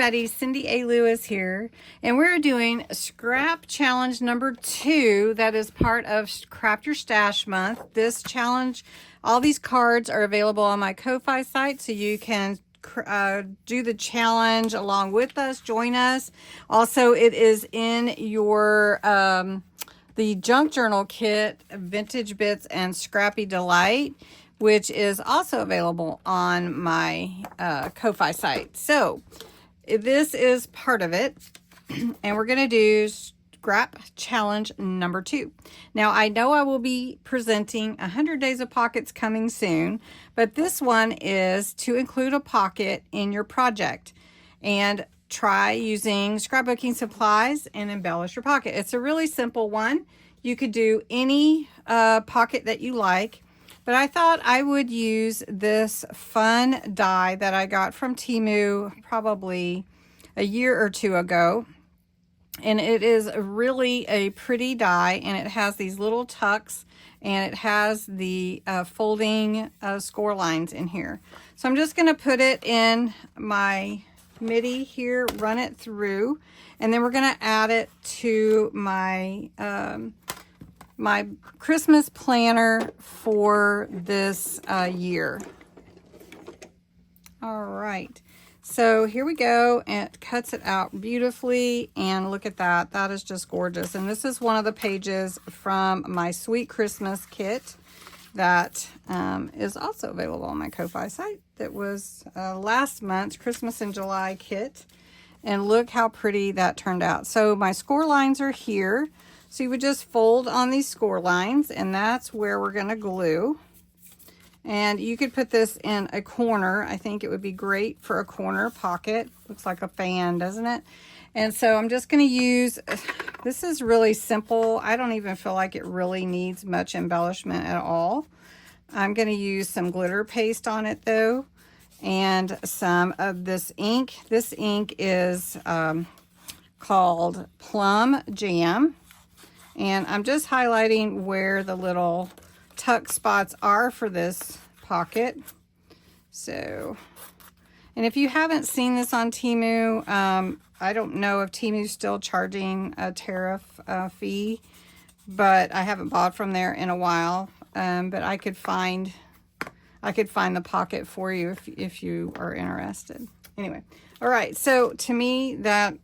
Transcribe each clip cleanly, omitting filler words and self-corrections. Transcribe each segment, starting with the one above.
everybody, Cindy A. Lewis here, and we're doing scrap challenge number 2 that is part of Craft Your Stash month. This challenge, all these cards are available on my Ko-Fi site, so you can do the challenge along with us, join us. Also, it is in your the junk journal kit, Vintage Bits and Scrappy Delight, which is also available on my Ko-Fi site. So this is part of it, and we're going to do scrap challenge number 2. Now, I know I will be presenting 100 Days of Pockets coming soon, but this one is to include a pocket in your project and try using scrapbooking supplies and embellish your pocket. It's a really simple one. You could do any pocket that you like. But I thought I would use this fun die that I got from Temu probably a year or 2 ago. And it is really a pretty die, and it has these little tucks, and it has the folding score lines in here. So I'm just going to put it in my MIDI here, run it through, and then we're going to add it to my my Christmas planner for this year. All right, so here we go, and it cuts it out beautifully, and look at that. That is just gorgeous. And this is one of the pages from my Sweet Christmas kit that is also available on my Ko-Fi site. That was last month's Christmas in July kit, and look how pretty that turned out. So my score lines are here. So you would just fold on these score lines, and that's where we're going to glue. And you could put this in a corner. I think it would be great for a corner pocket. Looks like a fan, doesn't it? And so I'm just going to use, this is really simple. I don't even feel like it really needs much embellishment at all. I'm going to use some glitter paste on it though, and some of this ink. This ink is called Plum Jam. And I'm just highlighting where the little tuck spots are for this pocket. So, and if you haven't seen this on Temu, I don't know if Temu's still charging a tariff fee, but I haven't bought from there in a while. But I could find the pocket for you if you are interested. Anyway, all right. So to me, that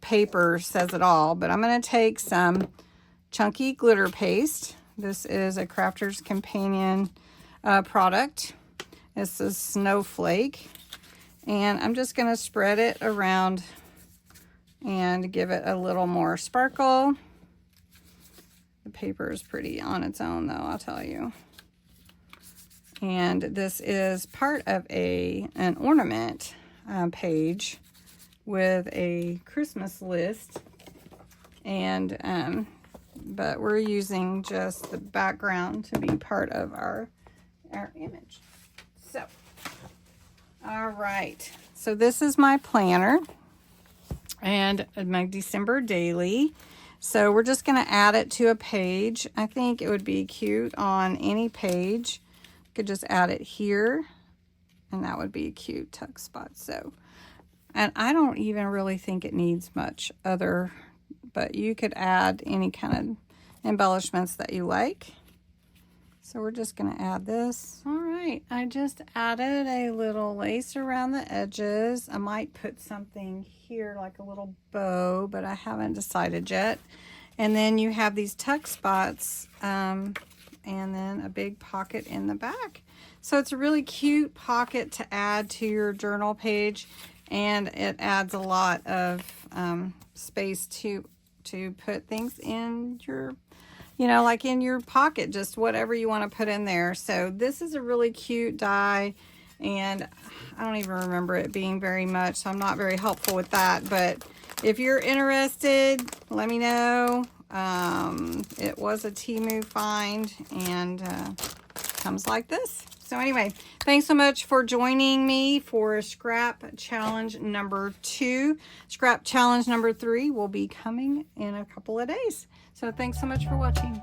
paper says it all, but I'm going to take some chunky glitter paste. This is a Crafter's Companion product. This is Snowflake, and I'm just going to spread it around and give it a little more sparkle. The paper is pretty on its own though, I'll tell you. And this is part of an ornament page with a Christmas list, and but we're using just the background to be part of our image. So, all right, so this is my planner and my December daily. So we're just going to add it to a page. I think it would be cute on any page. You could just add it here, and that would be a cute tuck spot. So, and I don't even really think it needs much other, but you could add any kind of embellishments that you like. So we're just going to add this. All right, I just added a little lace around the edges. I might put something here like a little bow, but I haven't decided yet. And then you have these tuck spots, and then a big pocket in the back. So it's a really cute pocket to add to your journal page, and it adds a lot of space to put things in your, you know, like in your pocket, just whatever you want to put in there. So this is a really cute die, and I don't even remember it being very much, so I'm not very helpful with that. But if you're interested, let me know. It was a Temu find, and comes like this. So anyway, thanks so much for joining me for scrap challenge number 2. Scrap challenge number 3 will be coming in a couple of days. So thanks so much for watching.